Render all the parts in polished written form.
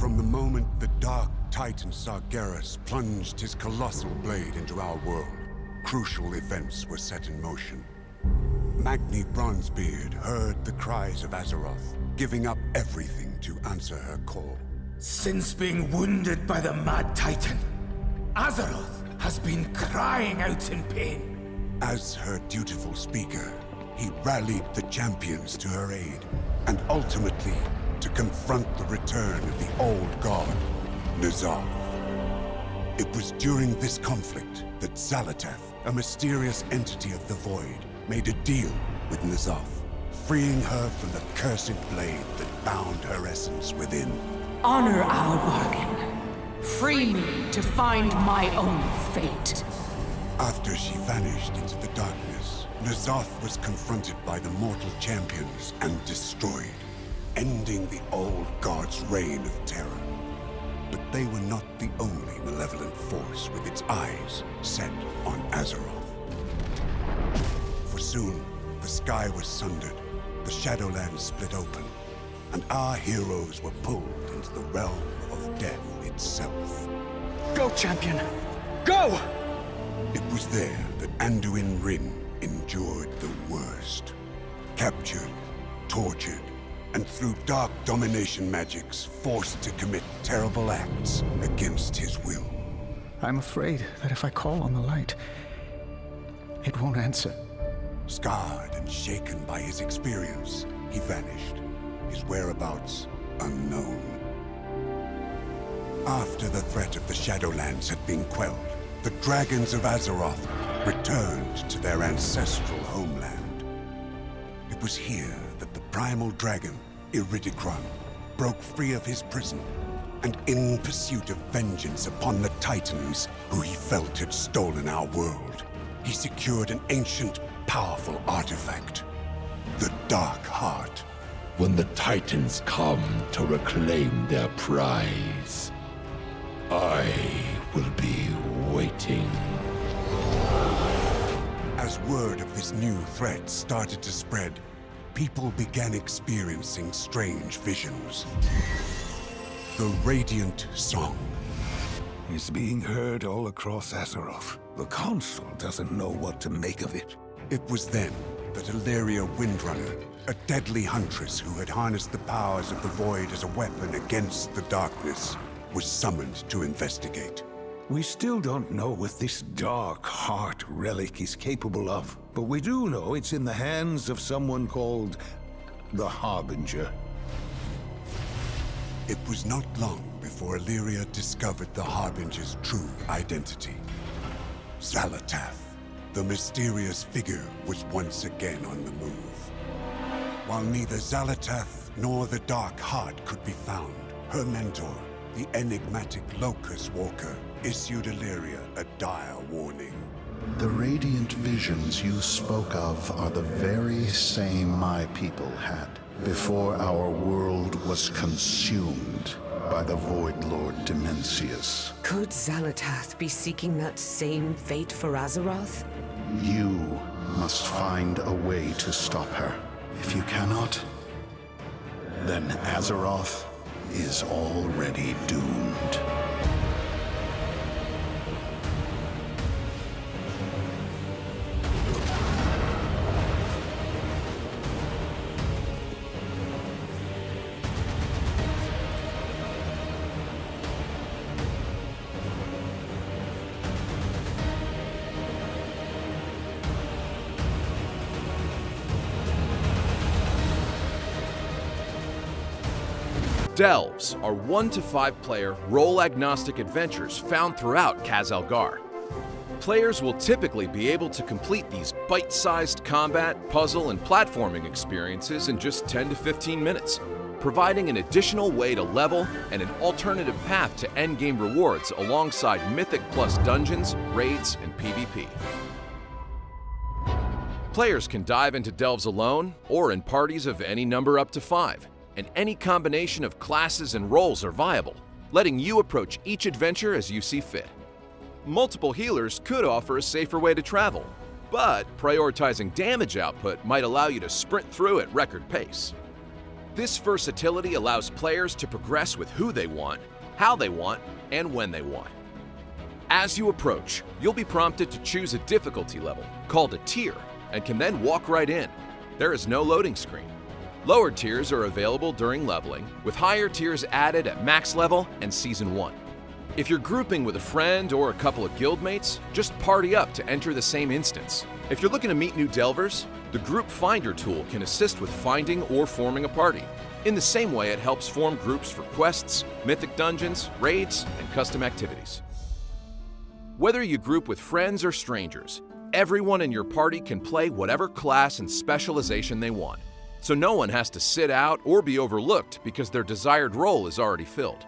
From the moment the Dark Titan Sargeras plunged his colossal blade into our world, crucial events were set in motion. Magni Bronzebeard heard the cries of Azeroth, giving up everything to answer her call. Since being wounded by the Mad Titan, Azeroth has been crying out in pain. As her dutiful speaker, he rallied the champions to her aid, and ultimately to confront the return of the old god, N'Zoth. It was during this conflict that Xal'atath, a mysterious entity of the Void, made a deal with N'Zoth, freeing her from the cursed blade that bound her essence within. Honor our bargain. Free me to find my own fate. After she vanished into the darkness, N'Zoth was confronted by the mortal champions and destroyed, ending the old god's reign of terror. But they were not the only malevolent force with its eyes set on Azeroth. For soon, the sky was sundered, the Shadowlands split open, and our heroes were pulled into the realm of death itself. Go, champion! Go! It was there that Anduin Wrynn endured the worst. Captured, tortured, and through dark domination magics, forced to commit terrible acts against his will. I'm afraid that if I call on the light, it won't answer. Scarred and shaken by his experience, he vanished, his whereabouts unknown. After the threat of the Shadowlands had been quelled, the dragons of Azeroth returned to their ancestral homeland. It was here that the primal dragon, Iridikron, broke free of his prison, and in pursuit of vengeance upon the Titans who he felt had stolen our world, he secured an ancient, powerful artifact, the Dark Heart. When the Titans come to reclaim their prize, I will be waiting. As word of this new threat started to spread, people began experiencing strange visions. The Radiant Song. It's being heard all across Azeroth. The Council doesn't know what to make of it. It was then that Illyria Windrunner, a deadly huntress who had harnessed the powers of the Void as a weapon against the darkness, was summoned to investigate. We still don't know what this Dark Heart relic is capable of, but we do know it's in the hands of someone called the Harbinger. It was not long before Illyria discovered the Harbinger's true identity. Xal'atath, the mysterious figure, was once again on the move. While neither Xal'atath nor the Dark Heart could be found, her mentor, the enigmatic Locust Walker, issued Illyria a dire warning. The radiant visions you spoke of are the very same my people had before our world was consumed by the Void Lord Dimensius. Could Xal'atath be seeking that same fate for Azeroth? You must find a way to stop her. If you cannot, then Azeroth is already doomed. Delves are 1 to 5 player, role-agnostic adventures found throughout Khaz-Algar. Players will typically be able to complete these bite-sized combat, puzzle, and platforming experiences in just 10 to 15 minutes, providing an additional way to level and an alternative path to endgame rewards alongside Mythic Plus dungeons, raids, and PvP. Players can dive into Delves alone or in parties of any number up to 5. And any combination of classes and roles are viable, letting you approach each adventure as you see fit. Multiple healers could offer a safer way to travel, but prioritizing damage output might allow you to sprint through at record pace. This versatility allows players to progress with who they want, how they want, and when they want. As you approach, you'll be prompted to choose a difficulty level, called a tier, and can then walk right in. There is no loading screen. Lower tiers are available during leveling, with higher tiers added at max level and Season 1. If you're grouping with a friend or a couple of guildmates, just party up to enter the same instance. If you're looking to meet new delvers, the Group Finder tool can assist with finding or forming a party. In the same way, it helps form groups for quests, mythic dungeons, raids, and custom activities. Whether you group with friends or strangers, everyone in your party can play whatever class and specialization they want, so no one has to sit out or be overlooked because their desired role is already filled.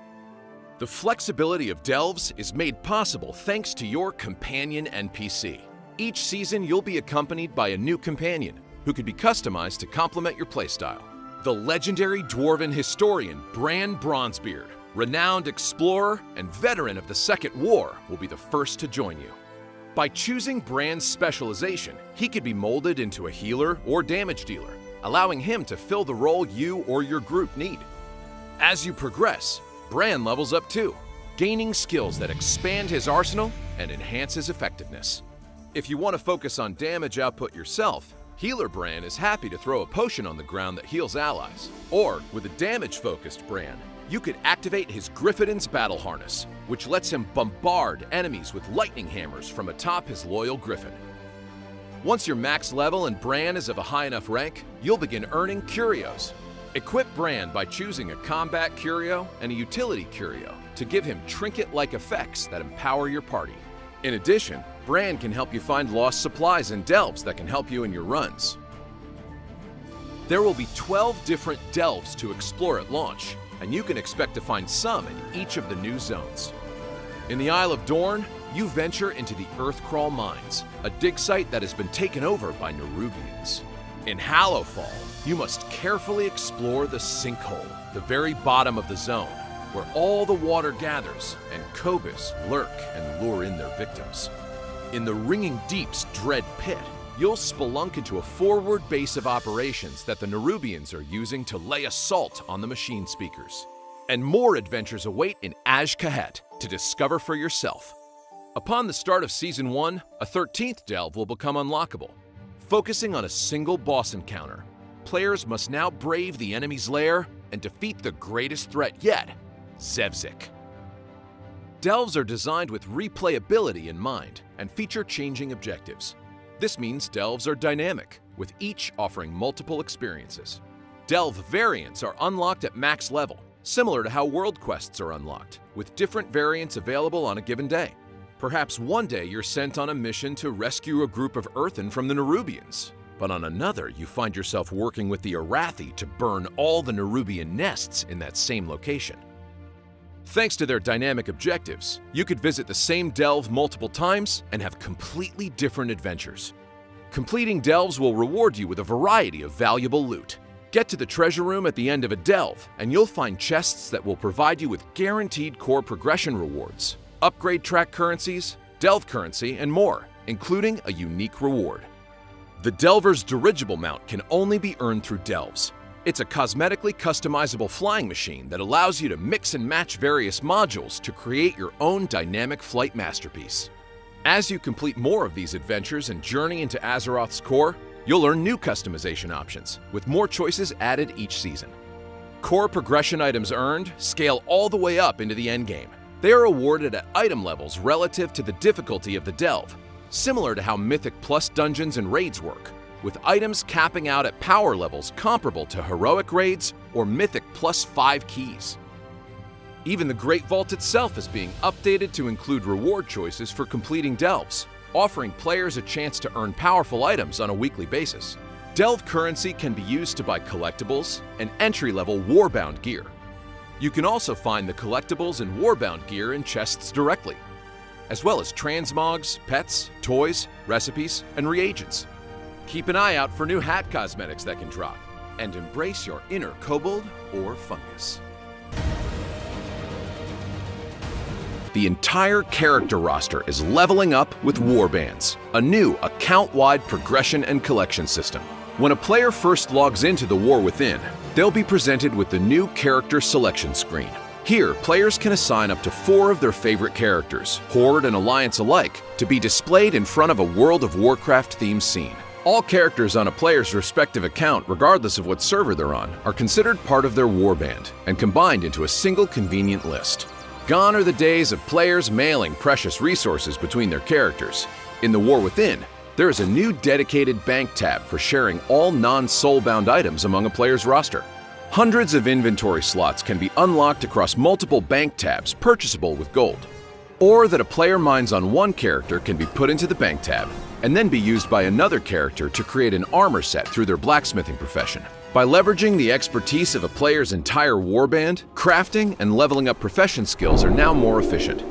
The flexibility of delves is made possible thanks to your companion NPC. Each season, you'll be accompanied by a new companion who can be customized to complement your playstyle. The legendary dwarven historian Bran Bronzebeard, renowned explorer and veteran of the Second War, will be the first to join you. By choosing Bran's specialization, he could be molded into a healer or damage dealer, allowing him to fill the role you or your group need. As you progress, Bran levels up too, gaining skills that expand his arsenal and enhance his effectiveness. If you want to focus on damage output yourself, Healer Bran is happy to throw a potion on the ground that heals allies. Or, with a damage-focused Bran, you could activate his Gryphon's battle harness, which lets him bombard enemies with lightning hammers from atop his loyal Griffin. Once you're max level and Bran is of a high enough rank, you'll begin earning curios. Equip Bran by choosing a combat curio and a utility curio to give him trinket-like effects that empower your party. In addition, Bran can help you find lost supplies and delves that can help you in your runs. There will be 12 different delves to explore at launch, and you can expect to find some in each of the new zones. In the Isle of Dorn, you venture into the Earthcrawl Mines, a dig site that has been taken over by Nerubians. In Hallowfall, you must carefully explore the Sinkhole, the very bottom of the zone, where all the water gathers and Kobus lurk and lure in their victims. In the Ringing Deep's Dread Pit, you'll spelunk into a forward base of operations that the Nerubians are using to lay assault on the machine speakers. And more adventures await in Azj-Kahet to discover for yourself. Upon the start of Season 1, a 13th delve will become unlockable. Focusing on a single boss encounter, players must now brave the enemy's lair and defeat the greatest threat yet, Zevzik. Delves are designed with replayability in mind and feature changing objectives. This means delves are dynamic, with each offering multiple experiences. Delve variants are unlocked at max level, similar to how world quests are unlocked, with different variants available on a given day. Perhaps one day you're sent on a mission to rescue a group of Earthen from the Nerubians, but on another you find yourself working with the Arathi to burn all the Nerubian nests in that same location. Thanks to their dynamic objectives, you could visit the same delve multiple times and have completely different adventures. Completing delves will reward you with a variety of valuable loot. Get to the treasure room at the end of a delve, and you'll find chests that will provide you with guaranteed core progression rewards, upgrade track currencies, delve currency, and more, including a unique reward. The Delver's dirigible mount can only be earned through delves. It's a cosmetically customizable flying machine that allows you to mix and match various modules to create your own dynamic flight masterpiece. As you complete more of these adventures and journey into Azeroth's core, you'll earn new customization options, with more choices added each season. Core progression items earned scale all the way up into the endgame. They are awarded at item levels relative to the difficulty of the delve, similar to how Mythic Plus dungeons and raids work, with items capping out at power levels comparable to Heroic raids or Mythic Plus 5 keys. Even the Great Vault itself is being updated to include reward choices for completing delves, offering players a chance to earn powerful items on a weekly basis. Delve currency can be used to buy collectibles and entry-level Warbound gear. You can also find the collectibles and Warbound gear in chests directly, as well as transmogs, pets, toys, recipes, and reagents. Keep an eye out for new hat cosmetics that can drop, and embrace your inner kobold or fungus. The entire character roster is leveling up with Warbands, a new account-wide progression and collection system. When a player first logs into the War Within, they'll be presented with the new character selection screen. Here, players can assign up to 4 of their favorite characters, Horde and Alliance alike, to be displayed in front of a World of Warcraft themed scene. All characters on a player's respective account, regardless of what server they're on, are considered part of their warband and combined into a single convenient list. Gone are the days of players mailing precious resources between their characters. In the War Within, there is a new dedicated bank tab for sharing all non-soulbound items among a player's roster. Hundreds of inventory slots can be unlocked across multiple bank tabs purchasable with gold. Or that a player mines on one character can be put into the bank tab and then be used by another character to create an armor set through their blacksmithing profession. By leveraging the expertise of a player's entire warband, crafting and leveling up profession skills are now more efficient.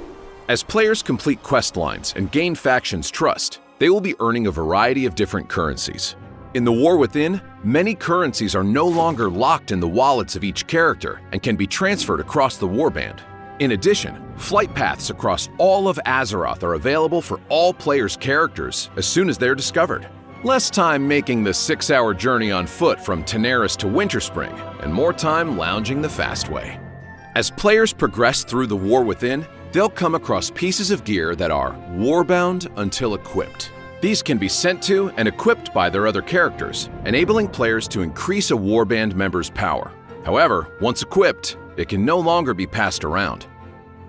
As players complete quest lines and gain factions' trust, they will be earning a variety of different currencies. In the War Within, many currencies are no longer locked in the wallets of each character and can be transferred across the warband. In addition, flight paths across all of Azeroth are available for all players' characters as soon as they're discovered. Less time making the 6-hour journey on foot from Teneris to Winterspring, and more time lounging the fast way. As players progress through the War Within, they'll come across pieces of gear that are warbound until equipped. These can be sent to and equipped by their other characters, enabling players to increase a warband member's power. However, once equipped, it can no longer be passed around.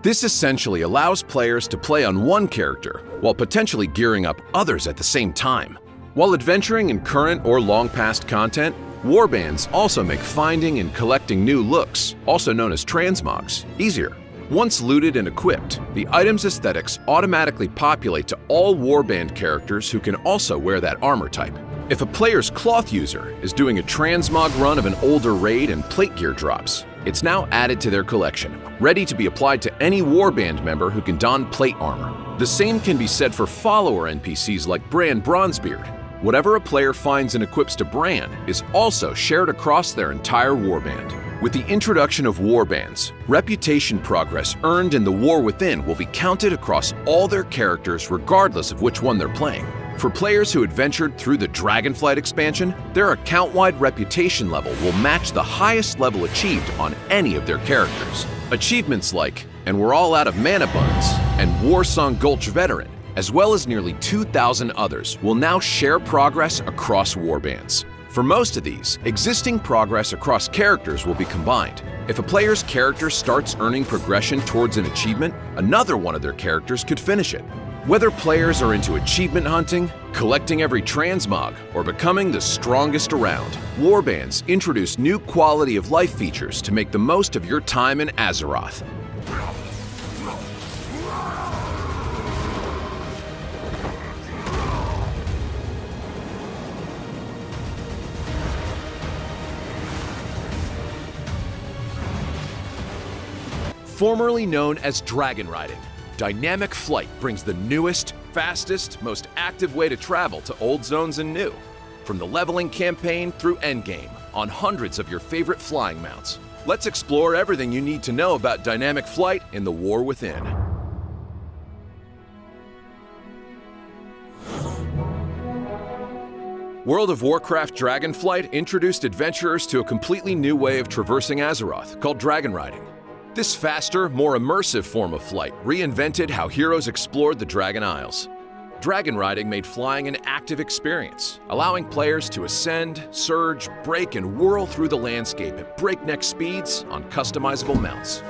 This essentially allows players to play on one character while potentially gearing up others at the same time. While adventuring in current or long-past content, warbands also make finding and collecting new looks, also known as transmogs, easier. Once looted and equipped, the item's aesthetics automatically populate to all warband characters who can also wear that armor type. If a player's cloth user is doing a transmog run of an older raid and plate gear drops, it's now added to their collection, ready to be applied to any warband member who can don plate armor. The same can be said for follower NPCs like Bran Bronzebeard. Whatever a player finds and equips to Bran is also shared across their entire warband. With the introduction of warbands, reputation progress earned in the War Within will be counted across all their characters regardless of which one they're playing. For players who adventured through the Dragonflight expansion, their account-wide reputation level will match the highest level achieved on any of their characters. Achievements like "And We're All Out of Mana Buns" and "Warsong Gulch Veteran," as well as nearly 2,000 others, will now share progress across warbands. For most of these, existing progress across characters will be combined. If a player's character starts earning progression towards an achievement, another one of their characters could finish it. Whether players are into achievement hunting, collecting every transmog, or becoming the strongest around, warbands introduce new quality of life features to make the most of your time in Azeroth. Formerly known as dragon riding, dynamic flight brings the newest, fastest, most active way to travel to old zones and new. From the leveling campaign through endgame, on hundreds of your favorite flying mounts. Let's explore everything you need to know about dynamic flight in the War Within. World of Warcraft Dragonflight introduced adventurers to a completely new way of traversing Azeroth, called dragon riding. This faster, more immersive form of flight reinvented how heroes explored the Dragon Isles. Dragon riding made flying an active experience, allowing players to ascend, surge, break, and whirl through the landscape at breakneck speeds on customizable mounts.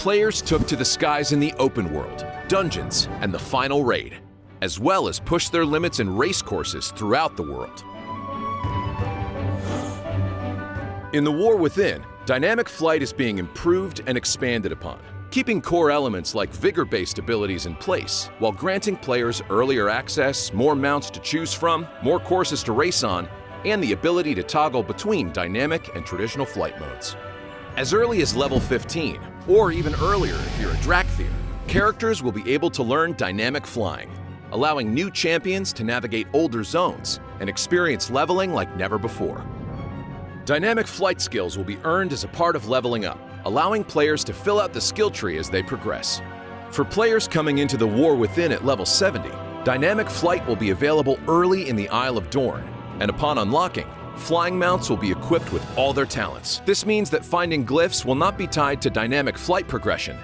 Players took to the skies in the open world, dungeons, and the final raid, as well as pushed their limits in race courses throughout the world. In the War Within, dynamic flight is being improved and expanded upon, keeping core elements like vigor-based abilities in place, while granting players earlier access, more mounts to choose from, more courses to race on, and the ability to toggle between dynamic and traditional flight modes. As early as level 15, or even earlier if you're a Drakthir, characters will be able to learn dynamic flying, allowing new champions to navigate older zones and experience leveling like never before. Dynamic flight skills will be earned as a part of leveling up, allowing players to fill out the skill tree as they progress. For players coming into the War Within at level 70, dynamic flight will be available early in the Isle of Dorn, and upon unlocking, flying mounts will be equipped with all their talents. This means that finding glyphs will not be tied to dynamic flight progression.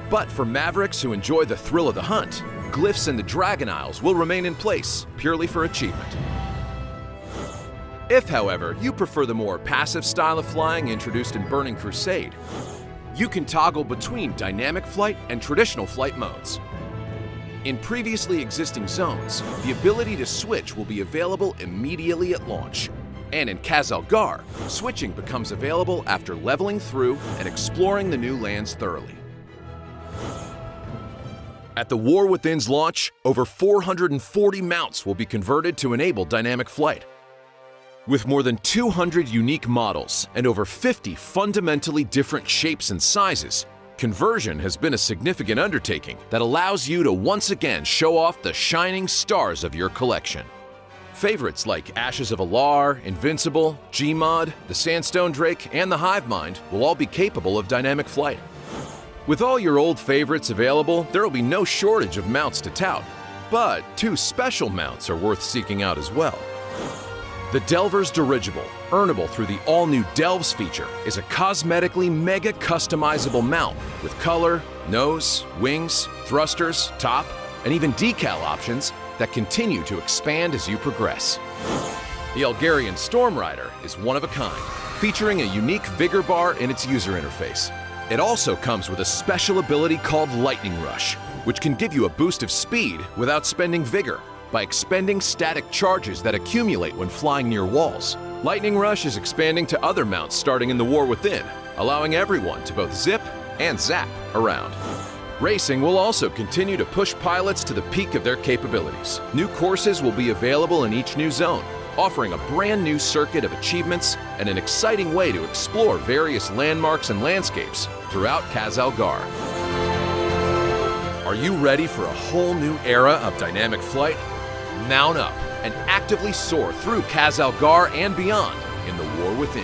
But for mavericks who enjoy the thrill of the hunt, glyphs in the Dragon Isles will remain in place, purely for achievement. If, however, you prefer the more passive style of flying introduced in Burning Crusade, you can toggle between dynamic flight and traditional flight modes. In previously existing zones, the ability to switch will be available immediately at launch. And in Kaz-Algar, switching becomes available after leveling through and exploring the new lands thoroughly. At the War Within's launch, over 440 mounts will be converted to enable dynamic flight. With more than 200 unique models and over 50 fundamentally different shapes and sizes, conversion has been a significant undertaking that allows you to once again show off the shining stars of your collection. Favorites like Ashes of Alar, Invincible, Gmod, the Sandstone Drake, and the Hivemind will all be capable of dynamic flight. With all your old favorites available, there will be no shortage of mounts to tout, but 2 special mounts are worth seeking out as well. The Delver's Dirigible, earnable through the all-new Delves feature, is a cosmetically mega customizable mount with color, nose, wings, thrusters, top, and even decal options that continue to expand as you progress. The Elgarian Stormrider is one of a kind, featuring a unique vigor bar in its user interface. It also comes with a special ability called Lightning Rush, which can give you a boost of speed without spending vigor, by expending static charges that accumulate when flying near walls. Lightning Rush is expanding to other mounts starting in the War Within, allowing everyone to both zip and zap around. Racing will also continue to push pilots to the peak of their capabilities. New courses will be available in each new zone, offering a brand new circuit of achievements and an exciting way to explore various landmarks and landscapes throughout Kaz-Algar. Are you ready for a whole new era of dynamic flight? Mount up and actively soar through Kaz-Algar and beyond in the War Within.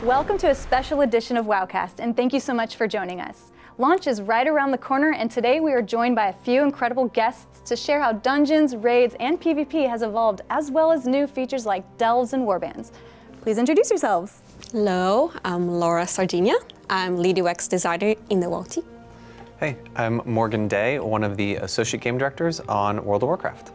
Welcome to a special edition of WoWCast, and thank you so much for joining us. Launch is right around the corner, and today we are joined by a few incredible guests to share how dungeons, raids, and PvP has evolved, as well as new features like delves and warbands. Please introduce yourselves. Hello, I'm Laura Sardinia. I'm lead UX designer in the WoW team. Hey, I'm Morgan Day, one of the associate game directors on World of Warcraft.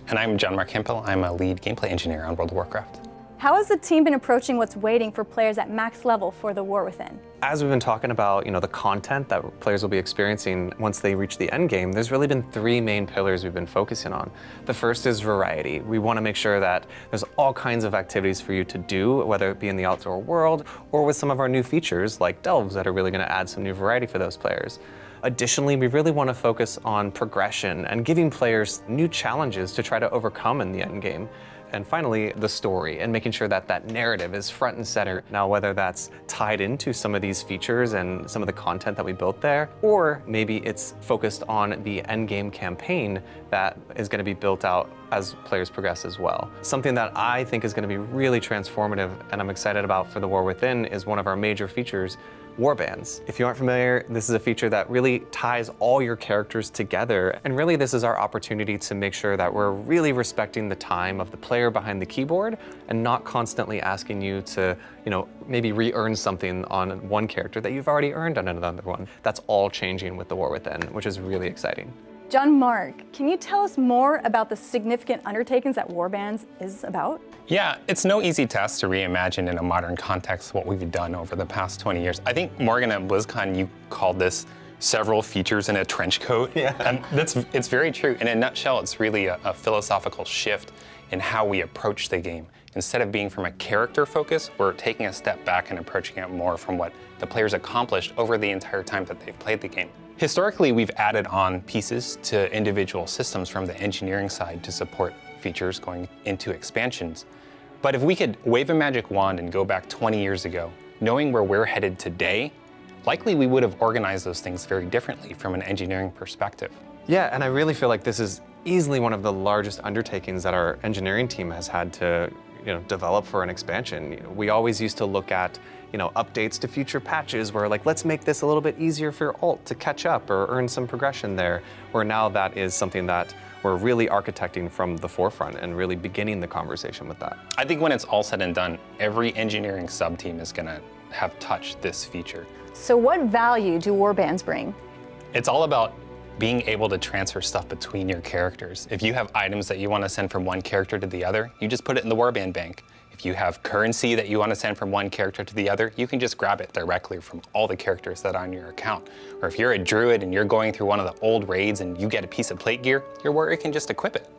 And I'm John Mark Hempel. I'm a lead gameplay engineer on World of Warcraft. How has the team been approaching what's waiting for players at max level for the War Within? As we've been talking about, the content that players will be experiencing once they reach the end game, there's really been 3 main pillars we've been focusing on. The first is variety. We want to make sure that there's all kinds of activities for you to do, whether it be in the outdoor world or with some of our new features like delves that are really going to add some new variety for those players. Additionally, we really want to focus on progression and giving players new challenges to try to overcome in the end game. And finally, the story and making sure that that narrative is front and center. Now, whether that's tied into some of these features and some of the content that we built there, or maybe it's focused on the end game campaign that is going to be built out as players progress as well. Something that I think is going to be really transformative and I'm excited about for the War Within is one of our major features, Warbands. If you aren't familiar, this is a feature that really ties all your characters together. And really this is our opportunity to make sure that we're really respecting the time of the player behind the keyboard and not constantly asking you to, maybe re-earn something on one character that you've already earned on another one. That's all changing with the War Within, which is really exciting. John Mark, can you tell us more about the significant undertakings that Warbands is about? Yeah, it's no easy task to reimagine in a modern context what we've done over the past 20 years. I think, Morgan, at BlizzCon, you called this several features in a trench coat. Yeah. And it's very true. In a nutshell, it's really a philosophical shift in how we approach the game. Instead of being from a character focus, we're taking a step back and approaching it more from what the players accomplished over the entire time that they've played the game. Historically, we've added on pieces to individual systems from the engineering side to support features going into expansions. But if we could wave a magic wand and go back 20 years ago, knowing where we're headed today, likely we would have organized those things very differently from an engineering perspective. Yeah, and I really feel like this is easily one of the largest undertakings that our engineering team has had to develop for an expansion. We always used to look at updates to future patches where like, let's make this a little bit easier for your alt to catch up or earn some progression there, where now that is something that we're really architecting from the forefront and really beginning the conversation with that. I think when it's all said and done, every engineering sub-team is gonna have touched this feature. So what value do warbands bring? It's all about being able to transfer stuff between your characters. If you have items that you want to send from one character to the other, you just put it in the Warband bank. If you have currency that you want to send from one character to the other, you can just grab it directly from all the characters that are on your account. Or if you're a druid and you're going through one of the old raids and you get a piece of plate gear, your warrior can just equip it.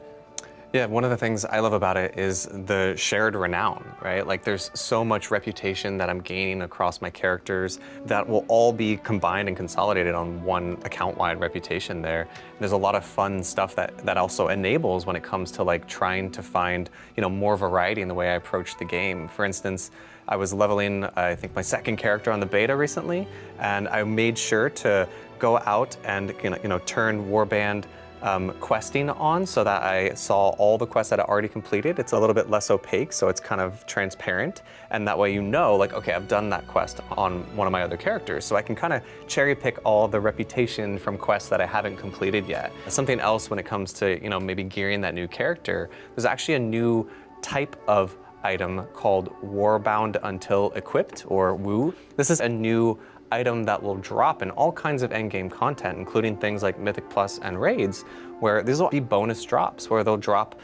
Yeah, one of the things I love about it is the shared renown, right? Like there's so much reputation that I'm gaining across my characters that will all be combined and consolidated on one account-wide reputation there. There's a lot of fun stuff that also enables when it comes to like trying to find, more variety in the way I approach the game. For instance, I was leveling, I think, my second character on the beta recently, and I made sure to go out and turn Warband questing on so that I saw all the quests that I already completed. It's a little bit less opaque, so it's kind of transparent. And that way like, okay, I've done that quest on one of my other characters. So I can kind of cherry pick all the reputation from quests that I haven't completed yet. Something else when it comes to, maybe gearing that new character, there's actually a new type of item called Warbound Until Equipped, or WOO. This is a new item that will drop in all kinds of endgame content, including things like Mythic Plus and Raids, where these will be bonus drops, where they'll drop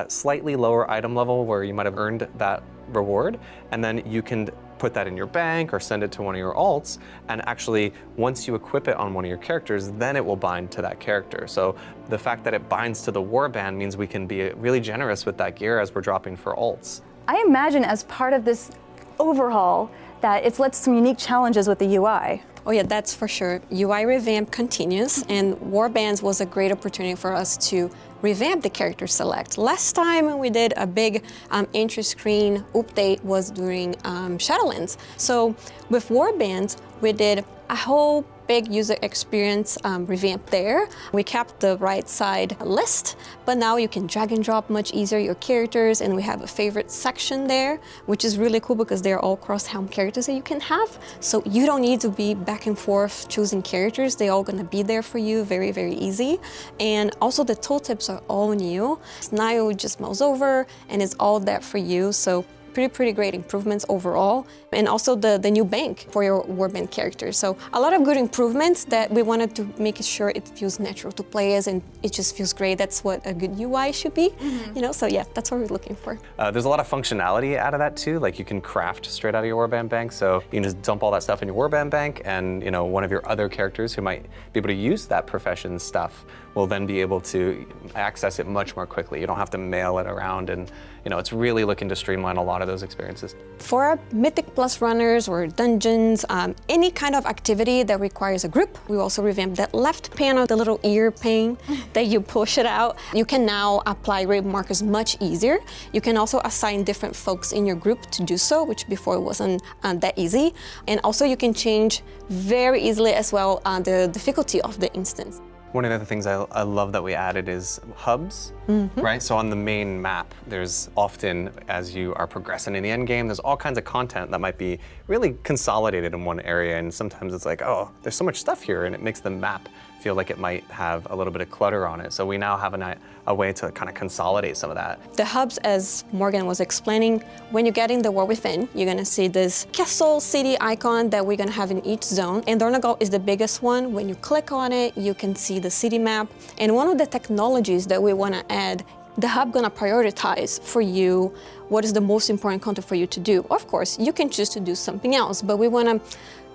slightly lower item level where you might have earned that reward, and then you can put that in your bank or send it to one of your alts, and actually, once you equip it on one of your characters, then it will bind to that character. So the fact that it binds to the warband means we can be really generous with that gear as we're dropping for alts. I imagine as part of this overhaul that it's led to some unique challenges with the UI. Oh yeah, that's for sure. UI revamp continues, and Warbands was a great opportunity for us to revamp the character select. Last time when we did a big entry screen update was during Shadowlands. So with Warbands, we did a whole big user experience revamp there. We kept the right side list, but now you can drag and drop much easier your characters, and we have a favorite section there, which is really cool because they're all cross-helm characters that you can have. So you don't need to be back and forth choosing characters. They're all gonna be there for you, very, very easy. And also the tooltips are all new. Snio just mouse over and it's all there for you. So pretty great improvements overall. And also the new bank for your Warband characters. So a lot of good improvements that we wanted to make sure it feels natural to play as, and it just feels great. That's what a good UI should be, So yeah, that's what we're looking for. There's a lot of functionality out of that too. Like you can craft straight out of your Warband bank. So you can just dump all that stuff in your Warband bank, and one of your other characters who might be able to use that profession stuff will then be able to access it much more quickly. You don't have to mail it around, and it's really looking to streamline a lot of those experiences. For Mythic Plus runners or dungeons, any kind of activity that requires a group, we also revamped that left panel, the little ear pane that you push it out. You can now apply raid markers much easier. You can also assign different folks in your group to do so, which before wasn't that easy. And also you can change very easily as well the difficulty of the instance. One of the other things I love that we added is hubs, right? So on the main map, there's often, as you are progressing in the end game, there's all kinds of content that might be really consolidated in one area, and sometimes it's like, oh, there's so much stuff here, and it makes the map feel like it might have a little bit of clutter on it. So we now have a way to kind of consolidate some of that. The hubs, as Morgan was explaining, when you get in the War Within, you're gonna see this castle city icon that we're gonna have in each zone. And Dornagal is the biggest one. When you click on it, you can see the city map. And one of the technologies that we wanna add, the hub gonna prioritize for you what is the most important content for you to do. Of course, you can choose to do something else, but we wanna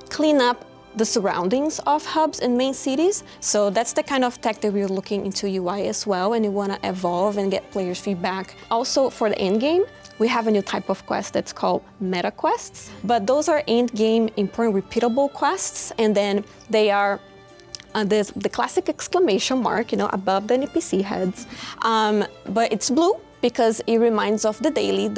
clean up the surroundings of hubs and main cities. So that's the kind of tech that we're looking into UI as well, and we want to evolve and get players' feedback. Also for the end game, we have a new type of quest that's called meta quests, but those are end game important repeatable quests, and then they are the classic exclamation mark, above the NPC heads, but it's blue because it reminds of the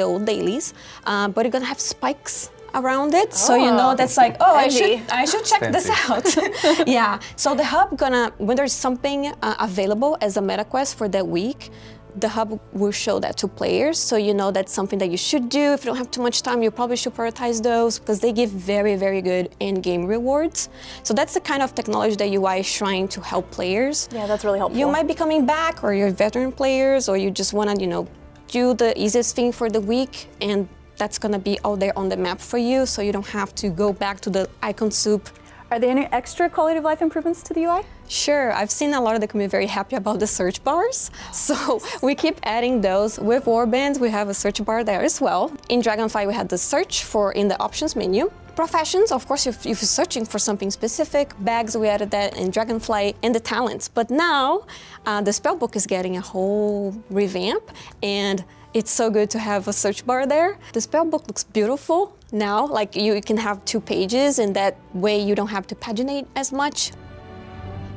old dailies, but you're gonna have spikes around it, so you know that's like, oh, I should check this out. Yeah. So the hub when there's something available as a meta quest for that week, the hub will show that to players, so you know that's something that you should do. If you don't have too much time, you probably should prioritize those because they give very, very good in-game rewards. So that's the kind of technology that UI is trying to help players. Yeah, that's really helpful. You might be coming back, or you're veteran players, or you just want to, do the easiest thing for the week, and that's going to be out there on the map for you, so you don't have to go back to the icon soup. Are there any extra quality of life improvements to the UI? Sure, I've seen a lot of the community very happy about the search bars. So we keep adding those. With Warband, we have a search bar there as well. In Dragonfly, we had the search in the options menu. Professions, of course, if you're searching for something specific. Bags, we added that in Dragonfly, and the talents. But now, the spellbook is getting a whole revamp, and it's so good to have a search bar there. The spellbook looks beautiful now, like you can have 2 pages, and that way you don't have to paginate as much.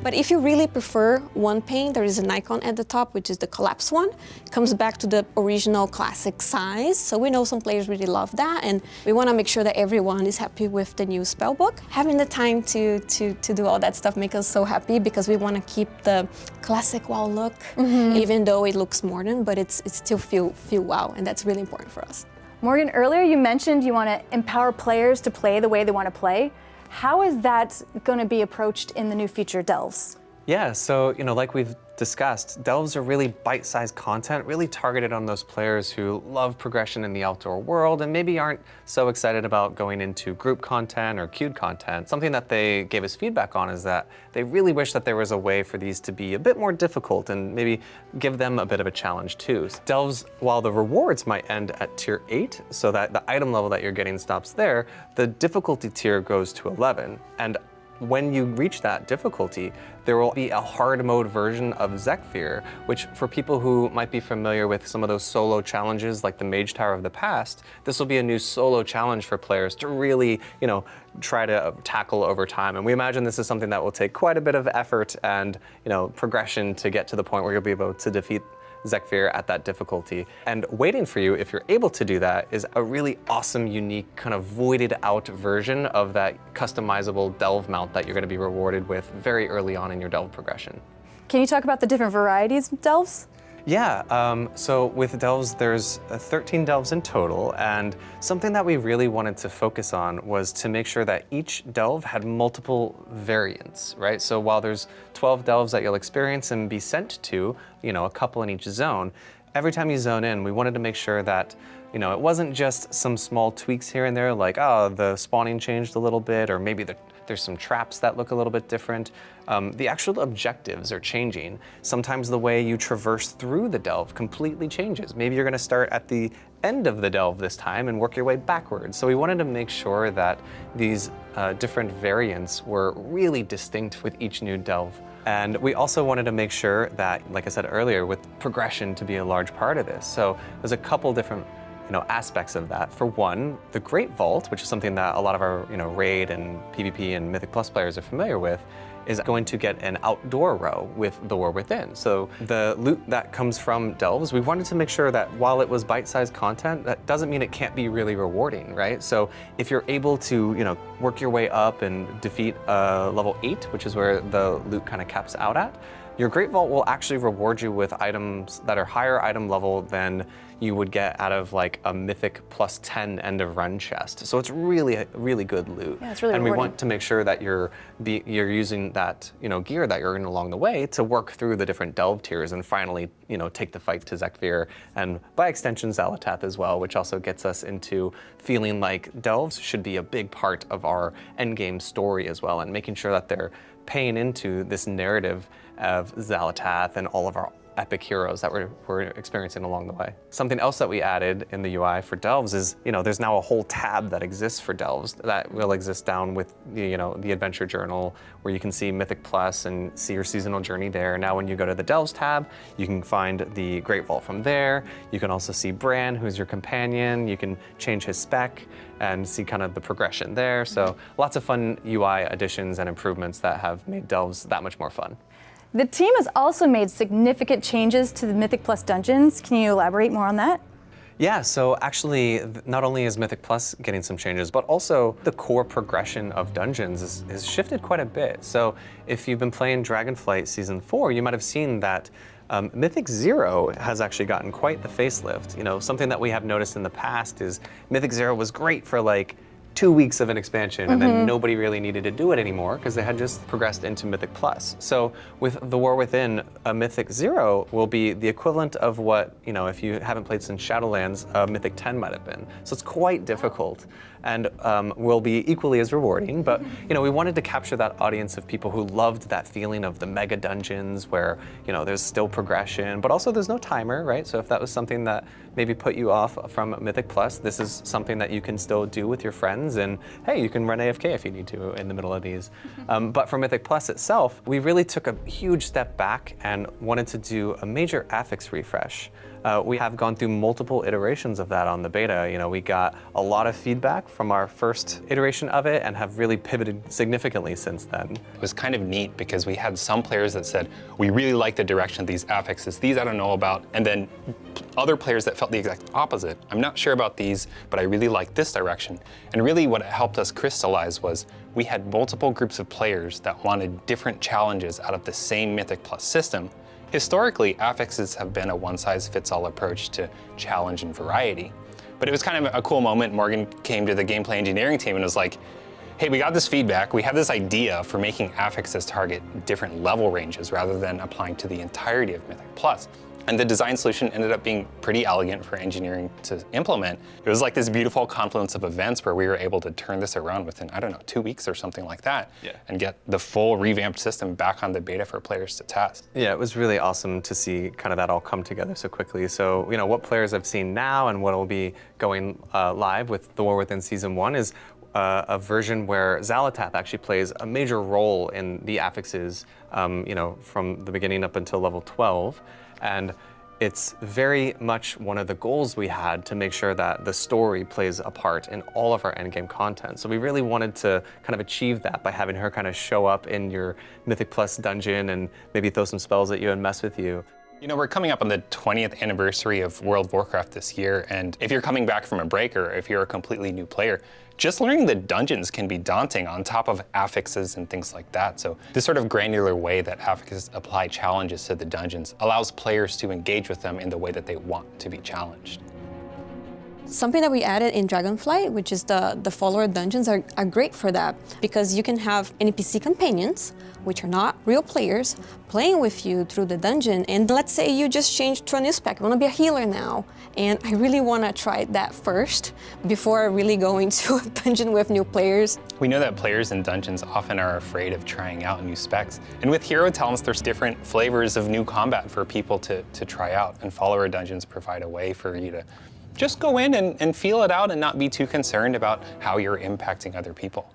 But if you really prefer one pane, there is an icon at the top, which is the collapse one. It comes back to the original classic size. So we know some players really love that, and we want to make sure that everyone is happy with the new spellbook. Having the time to do all that stuff makes us so happy because we want to keep the classic WoW look, even though it looks modern, but it still feel WoW, and that's really important for us. Morgan, earlier you mentioned you want to empower players to play the way they want to play. How is that going to be approached in the new feature Delves? Yeah, so like we've discussed, Delves are really bite-sized content, really targeted on those players who love progression in the outdoor world and maybe aren't so excited about going into group content or queued content. Something that they gave us feedback on is that they really wish that there was a way for these to be a bit more difficult and maybe give them a bit of a challenge too. Delves, while the rewards might end at tier 8, so that the item level that you're getting stops there, the difficulty tier goes to 11. And when you reach that difficulty, there will be a hard mode version of Zekfir, which for people who might be familiar with some of those solo challenges like the Mage Tower of the past, this will be a new solo challenge for players to really, try to tackle over time. And we imagine this is something that will take quite a bit of effort and, progression to get to the point where you'll be able to defeat Zekfir at that difficulty. And waiting for you, if you're able to do that, is a really awesome, unique, kind of voided out version of that customizable delve mount that you're going to be rewarded with very early on in your delve progression. Can you talk about the different varieties of delves? Yeah, so with delves, there's 13 delves in total, and something that we really wanted to focus on was to make sure that each delve had multiple variants, right? So while there's 12 delves that you'll experience and be sent to, a couple in each zone, every time you zone in, we wanted to make sure that it wasn't just some small tweaks here and there, like, the spawning changed a little bit, or maybe there's some traps that look a little bit different. The actual objectives are changing. Sometimes the way you traverse through the delve completely changes. Maybe you're going to start at the end of the delve this time and work your way backwards. So we wanted to make sure that these different variants were really distinct with each new delve. And we also wanted to make sure that, like I said earlier, with progression to be a large part of this. So there's a couple different aspects of that. For one, the Great Vault, which is something that a lot of our raid and PvP and Mythic Plus players are familiar with, is going to get an outdoor row with the War Within. So the loot that comes from delves, we wanted to make sure that while it was bite-sized content, that doesn't mean it can't be really rewarding, right? So if you're able to work your way up and defeat level 8, which is where the loot kind of caps out at, your Great Vault will actually reward you with items that are higher item level than you would get out of like a Mythic plus 10 end of run chest. So it's really, really good loot. Yeah, it's really and rewarding. We want to make sure that you're using that gear that you're in along the way to work through the different delve tiers and finally take the fight to Zekfir and by extension Xal'atath as well, which also gets us into feeling like delves should be a big part of our endgame story as well, and making sure that they're paying into this narrative of Xal'atath and all of our epic heroes that we're experiencing along the way. Something else that we added in the UI for delves is, there's now a whole tab that exists for delves that will exist down with the adventure journal, where you can see Mythic Plus and see your seasonal journey there. Now when you go to the delves tab, you can find the Great Vault from there. You can also see Bran, who's your companion. You can change his spec and see kind of the progression there. So lots of fun UI additions and improvements that have made delves that much more fun. The team has also made significant changes to the Mythic Plus dungeons. Can you elaborate more on that? Yeah, so actually, not only is Mythic Plus getting some changes, but also the core progression of dungeons is shifted quite a bit. So if you've been playing Dragonflight Season 4, you might have seen that Mythic 0 has actually gotten quite the facelift. You know, something that we have noticed in the past is Mythic 0 was great for like 2 weeks of an expansion, and then nobody really needed to do it anymore because they had just progressed into Mythic Plus. So with The War Within, a Mythic 0 will be the equivalent of what, you know, if you haven't played since Shadowlands, Mythic 10 might have been. So it's quite difficult and will be equally as rewarding. But, you know, we wanted to capture that audience of people who loved that feeling of the mega dungeons where, you know, there's still progression, but also there's no timer, right? So if that was something that maybe put you off from Mythic Plus, this is something that you can still do with your friends, and hey, you can run AFK if you need to in the middle of these. But for Mythic Plus itself, we really took a huge step back and wanted to do a major affix refresh. We have gone through multiple iterations of that on the beta. You know, we got a lot of feedback from our first iteration of it and have really pivoted significantly since then. It was kind of neat because we had some players that said, we really like the direction of these affixes, these I don't know about, and then other players that felt the exact opposite. I'm not sure about these, but I really like this direction. And really what it helped us crystallize was we had multiple groups of players that wanted different challenges out of the same Mythic Plus system. Historically, affixes have been a one-size-fits-all approach to challenge and variety. But it was kind of a cool moment. Morgan came to the gameplay engineering team and was like, hey, we got this feedback. We have this idea for making affixes target different level ranges rather than applying to the entirety of Mythic Plus. And the design solution ended up being pretty elegant for engineering to implement. It was like this beautiful confluence of events where we were able to turn this around within, I don't know, 2 weeks or something like that, and get the full revamped system back on the beta for players to test. Yeah, it was really awesome to see kind of that all come together so quickly. So, you know, what players I've seen now and what will be going live with The War Within Season 1 is a version where Xalatath actually plays a major role in the affixes, you know, from the beginning up until level 12. And it's very much one of the goals we had to make sure that the story plays a part in all of our endgame content. So we really wanted to kind of achieve that by having her kind of show up in your Mythic Plus dungeon and maybe throw some spells at you and mess with you. You know, we're coming up on the 20th anniversary of World of Warcraft this year, and if you're coming back from a break or if you're a completely new player, just learning the dungeons can be daunting on top of affixes and things like that. So this sort of granular way that affixes apply challenges to the dungeons allows players to engage with them in the way that they want to be challenged. Something that we added in Dragonflight, which is the follower dungeons, are great for that because you can have NPC companions, which are not real players, playing with you through the dungeon. And let's say you just changed to a new spec, you want to be a healer now, and I really want to try that first before really going to a dungeon with new players. We know that players in dungeons often are afraid of trying out new specs. And with hero talents, there's different flavors of new combat for people to try out. And follower dungeons provide a way for you to just go in and feel it out and not be too concerned about how you're impacting other people.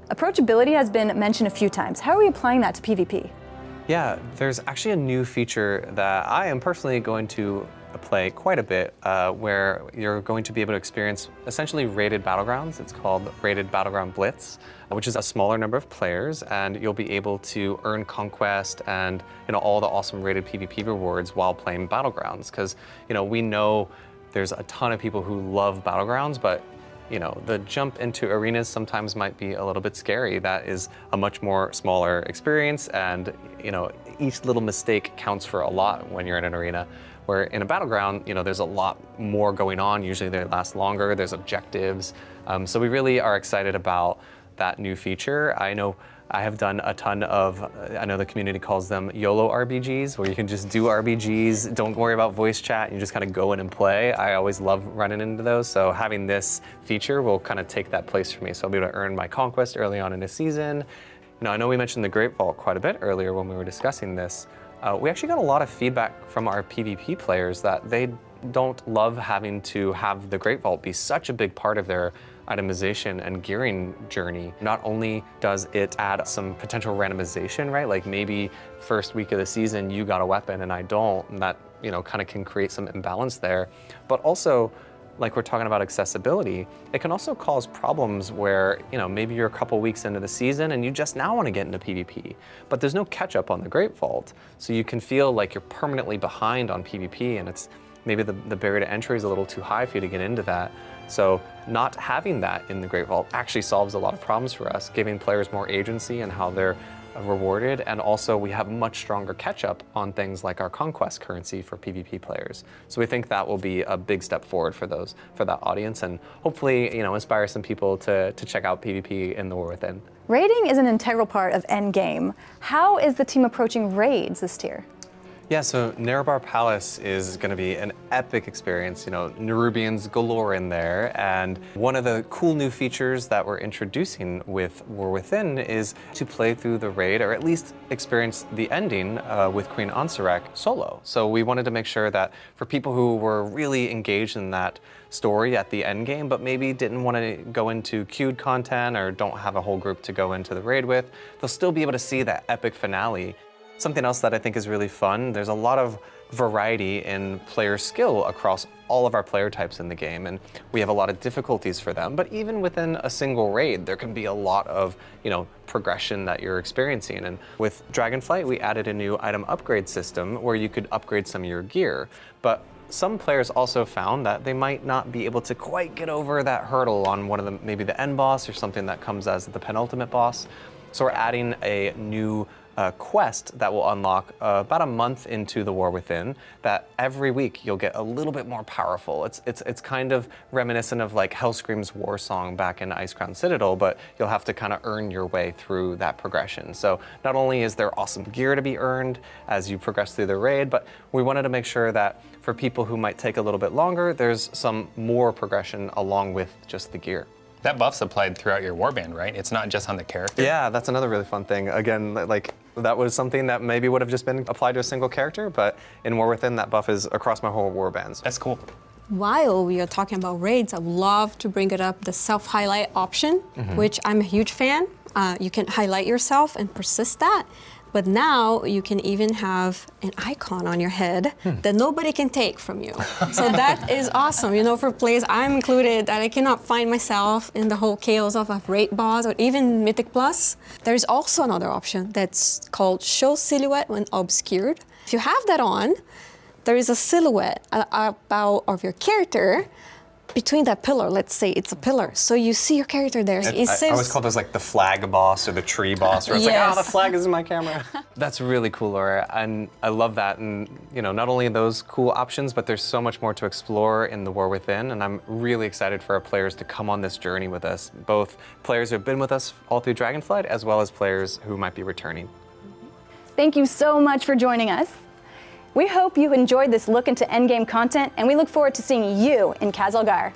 Approachability has been mentioned a few times. How are we applying that to PvP? Yeah, there's actually a new feature that I am personally going to play quite a bit, where you're going to be able to experience essentially rated battlegrounds. It's called Rated Battleground Blitz, which is a smaller number of players, and you'll be able to earn conquest and, you know, all the awesome rated PvP rewards while playing battlegrounds. Because, you know, we know there's a ton of people who love battlegrounds, but you know, the jump into arenas sometimes might be a little bit scary. That is a much more smaller experience, and you know, each little mistake counts for a lot when you're in an arena. Where in a battleground, you know, there's a lot more going on. Usually they last longer, there's objectives. So we really are excited about that new feature. I know I have done a ton of, I know the community calls them YOLO RBGs, where you can just do RBGs, don't worry about voice chat, you just kind of go in and play. I always love running into those, so having this feature will kind of take that place for me. So I'll be able to earn my conquest early on in a season. You know, I know we mentioned the Great Vault quite a bit earlier when we were discussing this. We actually got a lot of feedback from our PvP players that they don't love having to have the Great Vault be such a big part of their itemization and gearing journey. Not only does it add some potential randomization, right? Like maybe first week of the season you got a weapon and I don't, and that, you know, kind of can create some imbalance there. But also, like we're talking about accessibility, it can also cause problems where, you know, maybe you're a couple weeks into the season and you just now want to get into PvP, but there's no catch up on the Great Vault. So you can feel like you're permanently behind on PvP, and it's maybe the barrier to entry is a little too high for you to get into that. So not having that in the Great Vault actually solves a lot of problems for us, giving players more agency in how they're rewarded, and also we have much stronger catch-up on things like our conquest currency for PvP players. So we think that will be a big step forward for that audience, and hopefully, inspire some people to check out PvP in the War Within. Raiding is an integral part of endgame. How is the team approaching raids this tier? Yeah, so Nerebar Palace is going to be an epic experience, Nerubians galore in there, and one of the cool new features that we're introducing with War Within is to play through the raid, or at least experience the ending with Queen Ansarak solo. So we wanted to make sure that for people who were really engaged in that story at the end game, but maybe didn't want to go into queued content or don't have a whole group to go into the raid with, they'll still be able to see that epic finale. Something else that I think is really fun, there's a lot of variety in player skill across all of our player types in the game, and we have a lot of difficulties for them, but even within a single raid, there can be a lot of, progression that you're experiencing. And with Dragonflight, we added a new item upgrade system where you could upgrade some of your gear, but some players also found that they might not be able to quite get over that hurdle on one of maybe the end boss or something that comes as the penultimate boss. So we're adding a new quest that will unlock about a month into the War Within, that every week you'll get a little bit more powerful. It's kind of reminiscent of like Hellscream's war song back in Icecrown Citadel, but you'll have to kind of earn your way through that progression. So not only is there awesome gear to be earned as you progress through the raid, but we wanted to make sure that for people who might take a little bit longer, there's some more progression along with just the gear. That buff's applied throughout your warband, right? It's not just on the character? Yeah, that's another really fun thing. Again, that was something that maybe would have just been applied to a single character, but in War Within, that buff is across my whole warbands. That's cool. While we are talking about raids, I'd love to bring it up, the self-highlight option, which I'm a huge fan. You can highlight yourself and persist that. But now you can even have an icon on your head that nobody can take from you. So that is awesome. For players, I'm included, that I cannot find myself in the whole chaos of a raid boss or even Mythic Plus. There's also another option that's called Show Silhouette When Obscured. If you have that on, there is a silhouette of your character between that pillar. Let's say it's a pillar, so you see your character there. I always call those like the flag boss or the tree boss, where it's like, the flag is in my camera. That's really cool, Laura, and I love that. And not only those cool options, but there's so much more to explore in the War Within, and I'm really excited for our players to come on this journey with us. Both players who have been with us all through Dragonflight, as well as players who might be returning. Thank you so much for joining us. We hope you enjoyed this look into endgame content, and we look forward to seeing you in Khazalgar.